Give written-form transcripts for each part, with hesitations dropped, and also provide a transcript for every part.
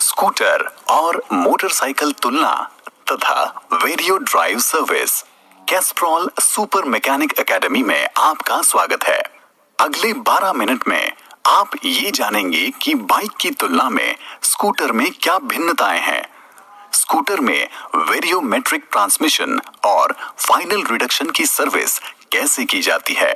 Scooter और motorcycle तुलना तथा Vario drive service. Castrol super mechanic academy में आपका स्वागत है। अगले 12 मिनट में आप ये जानेंगे कि बाइक की तुलना में स्कूटर में क्या भिन्नताएं हैं। स्कूटर में वेरियोमेट्रिक ट्रांसमिशन और फाइनल रिडक्शन की सर्विस कैसे की जाती है।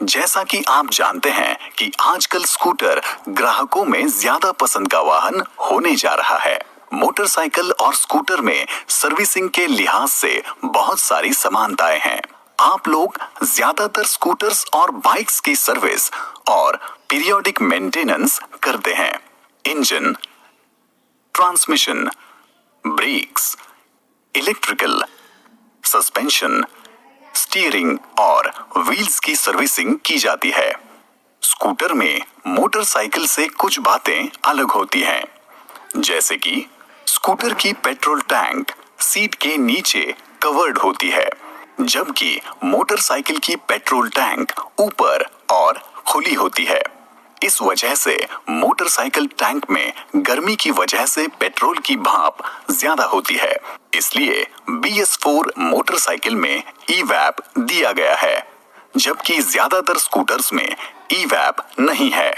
जैसा कि आप जानते हैं कि आजकल स्कूटर ग्राहकों में ज्यादा पसंद का वाहन होने जा रहा है। मोटरसाइकिल और स्कूटर में सर्विसिंग के लिहाज से बहुत सारी समानताएं हैं। आप लोग ज्यादातर स्कूटर्स और बाइक्स की सर्विस और पीरियोडिक मेंटेनेंस करते हैं। Engine, transmission, brakes, electrical, suspension, steering और व्हील्स की सर्विसिंग की जाती है। स्कूटर में मोटरसाइकिल से कुछ बातें अलग होती हैं, जैसे कि स्कूटर की पेट्रोल टैंक सीट के नीचे कवर्ड होती है, जबकि मोटरसाइकिल की पेट्रोल टैंक ऊपर और खुली होती है। इस वजह से मोटरसाइकिल टैंक में गर्मी की वजह से पेट्रोल की भाप ज्यादा होती है। इसलिए BS4 मोटरसाइकिल में EVAP दिया गया है, जबकि ज्यादातर स्कूटर्स में EVAP नहीं है।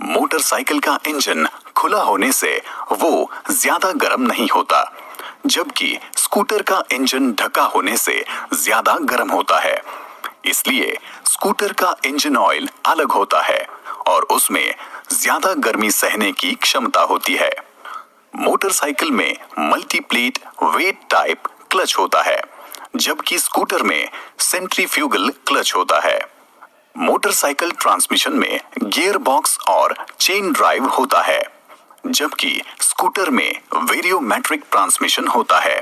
मोटरसाइकिल का इंजन खुला होने से वो ज्यादा गर्म नहीं होता, जबकि स्कूटर का इंजन ढका होने से ज्यादा गर्म होता है। इसलिए स्कूटर का इंजन ऑयल अलग होता है और उसमें ज्यादा गर्मी सहने की क्षमता होती है। मोटरसाइकिल में मल्टीप्लेट वेट टाइप क्लच होता है, जबकि स्कूटर में सेंट्रीफ्यूगल क्लच होता है। मोटरसाइकिल ट्रांसमिशन में गियर बॉक्स और चेन ड्राइव होता है, जबकि स्कूटर में वेरियोमेट्रिक ट्रांसमिशन होता है।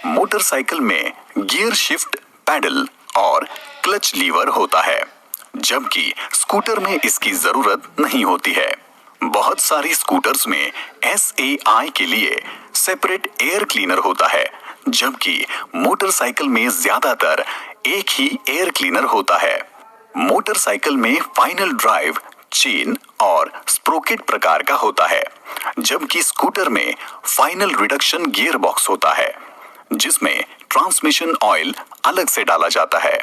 मोटरसाइकिल में गियर शिफ्ट पैडल और क्लच लीवर होता है, जबकि स्कूटर में इसकी जरूरत नहीं होती है। बहुत सारी स्कूटर्स में SAI के लिए सेपरेट एयर क्लीनर होता है, जबकि मोटरसाइकिल में ज्यादातर एक ही एयर क्लीनर होता है। मोटरसाइकिल में फाइनल ड्राइव चेन और स्प्रोकेट प्रकार का होता है, जबकि स्कूटर में फाइनल रिडक्शन गियर बॉक्स होता है, जिसमें ट्रांसमिशन ऑयल अलग से डाला जाता है।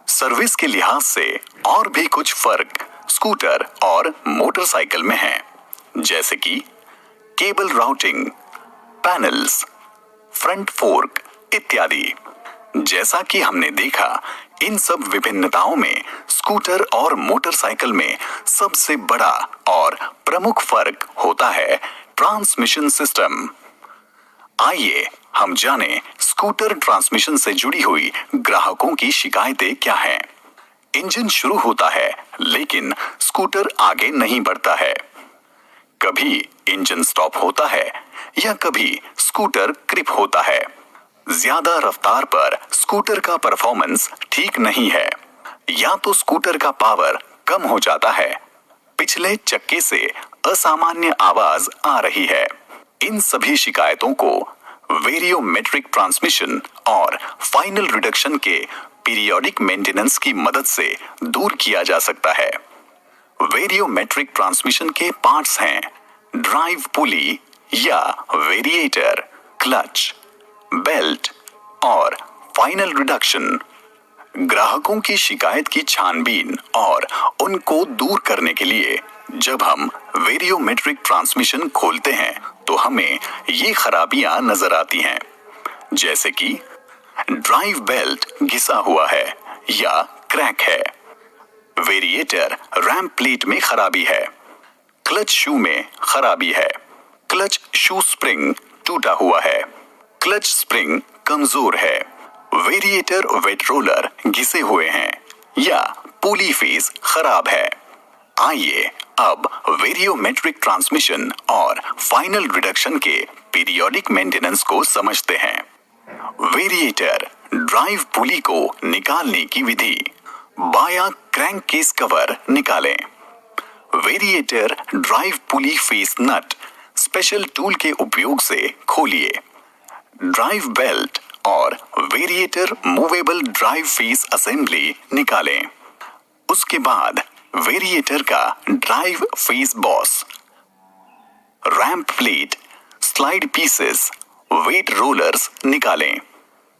सर्विस के लिहाज से और भी कुछ फर्क स्कूटर और मोटरसाइकिल में है, जैसे कि cable routing, panels, front fork इत्यादि। जैसा कि हमने देखा, इन सब विभिन्नताओं में स्कूटर और मोटरसाइकिल में सबसे बड़ा और प्रमुख फर्क होता है ट्रांसमिशन सिस्टम। आइए हम जानें स्कूटर ट्रांसमिशन से जुड़ी हुई ग्राहकों की शिकायतें क्या हैं। इंजन शुरू होता है, लेकिन स्कूटर आगे नहीं बढ़ता है। कभी इंजन स्टॉप होता है या कभी स्कूटर क्रिप होता है। ज्यादा रफ्तार पर स्कूटर का परफॉर्मेंस ठीक नहीं है, या तो स्कूटर का पावर कम हो जाता है, पिछले चक्के से असामान्य आवाज आ रही है। इन सभी शिकायतों को वेरियोमेट्रिक ट्रांसमिशन और फाइनल रिडक्शन के पीरियोडिक मेंटेनेंस की मदद से दूर किया जा सकता है। वेरियोमेट्रिक ट्रांसमिशन के पार्ट्स हैं ड्राइव पुली या वेरिएटर, क्लच, बेल्ट और फाइनल रिडक्शन। ग्राहकों की शिकायत की छानबीन और उनको दूर करने के लिए जब हम वेरियोमेट्रिक ट्रांसमिशन खोलते हैं तो हमें ये खराबियां नजर आती हैं, जैसे कि ड्राइव बेल्ट घिसा हुआ है या क्रैक है, वेरिएटर रैम्प प्लेट में खराबी है, क्लच शू में खराबी है, क्लच शू स्प्रिंग टूटा हुआ है, क्लच स्प्रिंग कमजोर है, वेरिएटर वेट रोलर घिसे हुए हैं या पुली फेस खराब है। आइए अब वेरियोमेट्रिक ट्रांसमिशन और फाइनल रिडक्शन के पीरियोडिक मेंटेनेंस को समझते हैं। वेरिएटर ड्राइव पुली को निकालने की विधि। बायां क्रैंक केस कवर निकालें। Variator drive pulley face nut special tool के उपयोग से खोलिए। ड्राइव बेल्ट और variator movable drive face assembly निकालें। उसके बाद वेरिएटर का drive face boss ramp plate, slide pieces, weight rollers निकालें।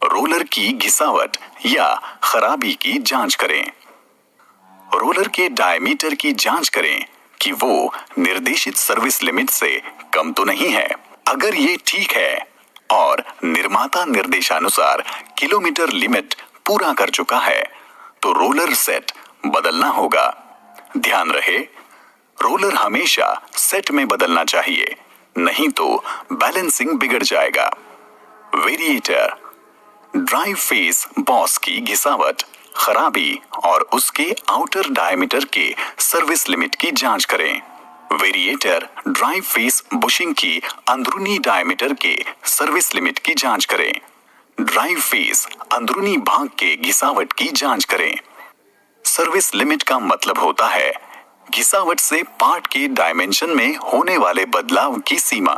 रोलर की घिसावट या खराबी की जांच करें। रोलर के डायमीटर की जांच करें कि वो निर्देशित सर्विस लिमिट से कम तो नहीं है। अगर ये ठीक है और निर्माता निर्देशानुसार किलोमीटर लिमिट पूरा कर चुका है तो रोलर सेट बदलना होगा। ध्यान रहे, रोलर हमेशा सेट में बदलना चाहिए, नहीं तो बैलेंसिंग बिगड़ जाएगा। वेरिएटर, ड्राइव फेस बॉस की घिसावट, खराबी और उसके आउटर डायमीटर के सर्विस लिमिट की जांच करें। वेरिएटर ड्राइव फेस बुशिंग की अंदरूनी डायमीटर के सर्विस लिमिट की जांच करें। ड्राइव फेस अंदरूनी भाग के घिसावट की जांच करें। सर्विस लिमिट का मतलब होता है घिसावट से पार्ट के डायमेंशन में होने वाले बदलाव की सीमा।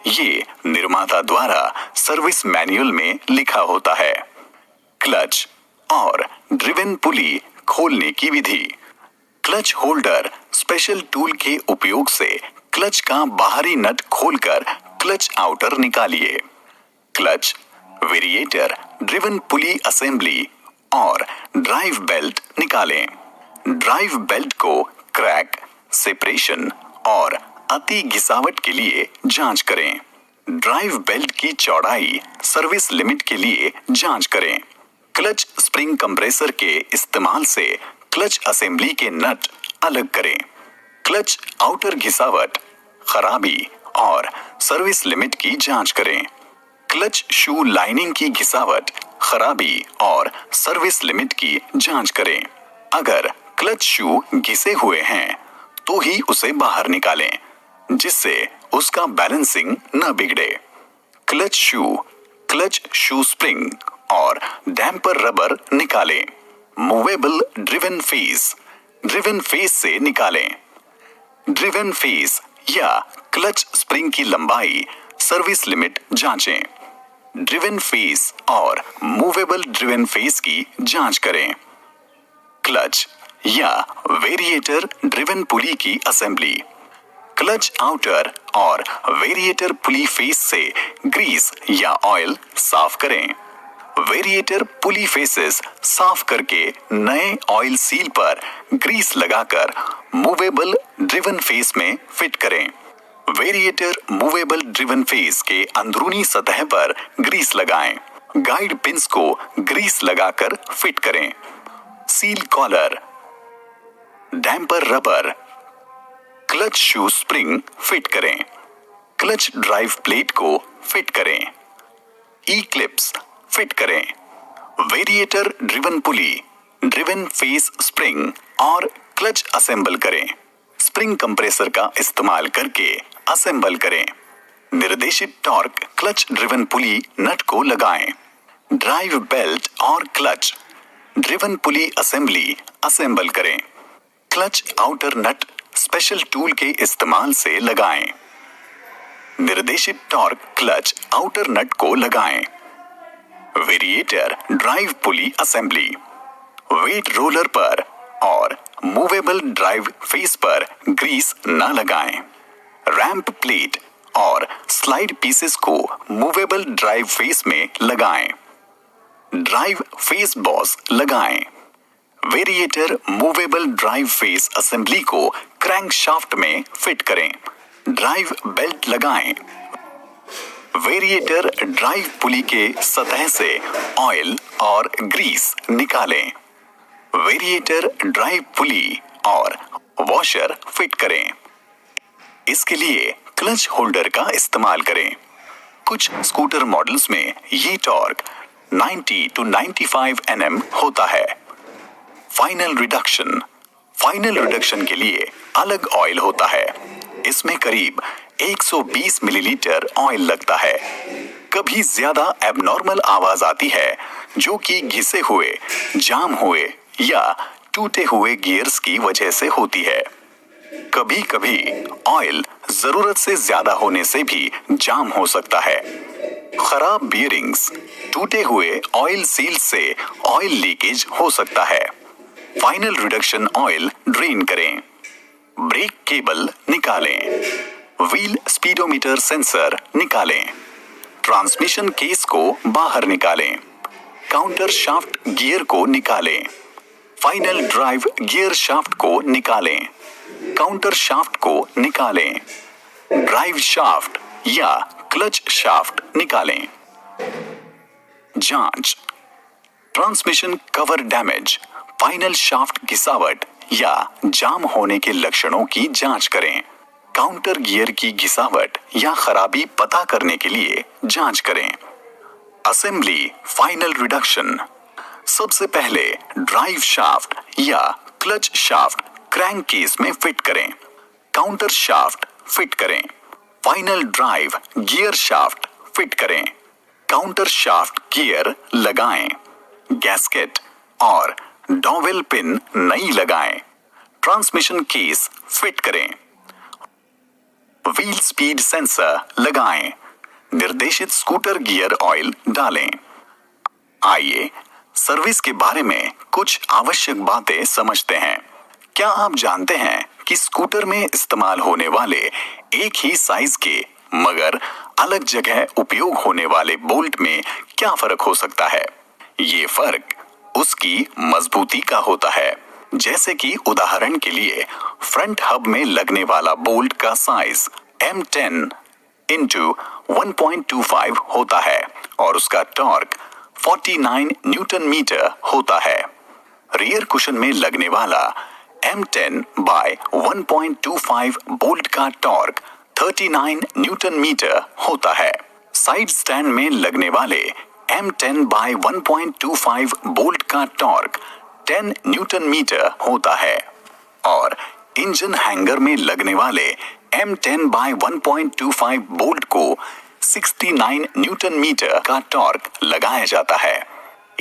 ये निर्माता द्वारा सर्विस मैनुअल में लिखा होता है। क्लच और ड्रिवन पुली खोलने की विधि। क्लच होल्डर स्पेशल टूल के उपयोग से क्लच का बाहरी नट खोलकर क्लच आउटर निकालिए। क्लच, वेरिएटर, ड्रिवन पुली असेंबली और ड्राइव बेल्ट निकालें। ड्राइव बेल्ट को क्रैक, सेपरेशन और अति घिसावट के लिए जांच करें। ड्राइव बेल्ट की चौड़ाई सर्विस लिमिट के लिए जांच करें। क्लच स्प्रिंग कंप्रेसर के इस्तेमाल से क्लच असेंबली के नट अलग करें। क्लच आउटर घिसावट, खराबी और सर्विस लिमिट की जांच करें। क्लच शू लाइनिंग की घिसावट, खराबी और सर्विस लिमिट की जांच करें। अगर क्लच शू घिसे हुए हैं तो ही उसे बाहर निकालें, जिससे उसका बैलेंसिंग न बिगड़े। क्लच शू स्प्रिंग और डैम्पर रबर निकालें। मूवेबल ड्रिवन फेस से निकालें। ड्रिवन फेस या क्लच स्प्रिंग की लंबाई, सर्विस लिमिट जांचें। ड्रिवन फेस और मूवेबल ड्रिवन फेस की जांच करें। क्लच या वेरिएटर ड्रिवन पुली की असेंबली। क्लच आउटर और वेरिएटर पुली फेस से ग्रीस या ऑयल साफ करें। वेरिएटर पुली फेसेस साफ करके नए ऑयल सील पर ग्रीस लगाकर मूवेबल ड्रिवन फेस में फिट करें। वेरिएटर मूवेबल ड्रिवन फेस के अंदरूनी सतह पर ग्रीस लगाएं। गाइड पिंस को ग्रीस लगाकर फिट करें। Seal collar, damper rubber, clutch shoe spring fit करें। क्लच ड्राइव प्लेट को फिट करें। ई क्लिप्स फिट करें। Variator driven pulley, driven face spring और क्लच असेंबल करें। स्प्रिंग कंप्रेसर का इस्तेमाल करके असेंबल करें। निर्देशित torque clutch driven pulley nut को लगाएं। ड्राइव बेल्ट और clutch driven pulley assembly assemble करें। Clutch outer nut special tool के इस्तेमाल से लगाएं। निर्देशित टॉर्क क्लच आउटर नट को लगाएं। वेरिएटर ड्राइव पुली असेंबली। वेट रोलर पर और मूवेबल ड्राइव फेस पर ग्रीस न लगाएं। रैंप प्लेट और स्लाइड पीसेस को मूवेबल ड्राइव फेस में लगाएं। ड्राइव फेस बॉस लगाएं। वेरिएटर मूवेबल ड्राइव फेस असेंबली को क्रैंक शाफ्ट में फिट करें। ड्राइव बेल्ट लगाएं। वेरिएटर ड्राइव पुली के सतह से ऑयल और ग्रीस निकालें। वेरिएटर ड्राइव पुली और वॉशर फिट करें। इसके लिए क्लच होल्डर का इस्तेमाल करें। कुछ स्कूटर मॉडल्स में ये टॉर्क 90 to 95 Nm होता है। फाइनल रिडक्शन के लिए अलग ऑयल होता है। इसमें करीब 120 मिलीलीटर ऑयल लगता है। कभी ज्यादा एबनॉर्मल आवाज आती है जो कि घिसे हुए, जाम हुए या टूटे हुए गियर्स की वजह से होती है। कभी कभी ऑयल जरूरत से ज्यादा होने से भी जाम हो सकता है। खराब बियरिंग्स, टूटे हुए ऑयल सील से ऑयल लीकेज हो सकता है। फाइनल रिडक्शन ऑयल ड्रेन करें। ब्रेक केबल निकालें। व्हील स्पीडोमीटर सेंसर निकालें। ट्रांसमिशन केस को बाहर निकालें। काउंटर शाफ्ट गियर को निकालें। फाइनल ड्राइव गियर शाफ्ट को निकालें। काउंटर शाफ्ट को निकालें। ड्राइव शाफ्ट या क्लच शाफ्ट निकालें। जांच। Transmission cover damage, final shaft घिसावट या जाम होने के लक्षणों की जांच करें। काउंटर गियर की घिसावट या खराबी पता करने के लिए जांच करें। Assembly final reduction. सबसे पहले ड्राइव शाफ्ट या क्लच शाफ्ट क्रैंक केस में फिट करें। काउंटर शाफ्ट फिट करें। Final drive gear shaft fit करें। काउंटर शाफ्ट गियर लगाएं। गैस्केट और डॉवेल पिन नई लगाएं। ट्रांसमिशन केस फिट करें। व्हील स्पीड सेंसर लगाएं। निर्देशित स्कूटर गियर ऑयल डालें। आइए सर्विस के बारे में कुछ आवश्यक बातें समझते हैं। क्या आप जानते हैं कि स्कूटर में इस्तेमाल होने वाले एक ही साइज के मगर अलग जगह उपयोग होने वाले बोल्ट में क्या फर्क हो सकता है? ये फर्क उसकी मजबूती का होता है। जैसे कि उदाहरण के लिए फ्रंट हब में लगने वाला बोल्ट का साइज M10 इंटू 1.25 होता है और उसका टॉर्क 49 न्यूटन मीटर होता है। रियर कुशन में लगने वाला M10 बाय 1.25 बोल्ट का टॉर्क 39 न्यूटन मीटर होता है। साइड स्टैंड में लगने वाले M10 बाय 1.25 बोल्ट का टॉर्क 10 न्यूटन मीटर होता है और इंजन हैंगर में लगने वाले M10 बाय 1.25 बोल्ट को 69 न्यूटन मीटर का टॉर्क लगाया जाता है।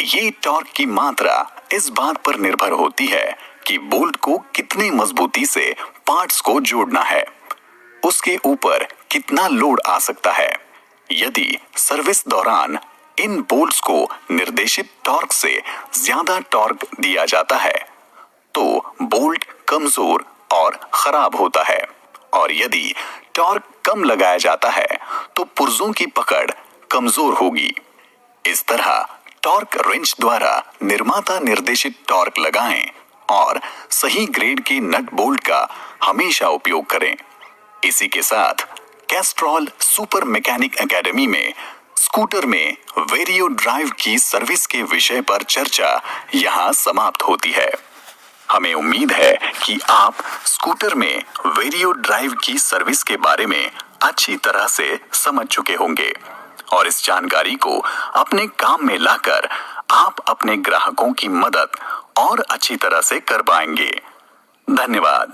ये टॉर्क की मात्रा इस बात पर निर्भर होती है कि बोल्ट को कितनी मजबूती से पार्ट्स को जोड़ना है, उसके ऊपर कितना लोड आ सकता है। यदि सर्विस दौरान इन बोल्ट्स को निर्देशित टॉर्क से ज्यादा टॉर्क दिया जाता है तो बोल्ट कमजोर और खराब होता है और यदि टॉर्क कम लगाया जाता है तो पुर्जों की पकड़ कमजोर होगी। इस तरह टॉर्क रेंच द्वारा निर्माता निर्देशित टॉर्क लगाएं और सही ग्रेड के नट बोल्ट का हमेशा उपयोग करें। इसी के साथ कैस्ट्रॉल सुपर मैकेनिक एकेडमी में स्कूटर में वेरियो ड्राइव की सर्विस के विषय पर चर्चा यहाँ समाप्त होती है। हमें उम्मीद है कि आप स्कूटर में वेरियो ड्राइव की सर्विस के बारे में अच्छी तरह से समझ चुके होंगे और इस जानकारी को अपने काम में लाकर आप अपने ग्राहकों की मदद और अच्छी तरह से कर पाएंगे। धन्यवाद।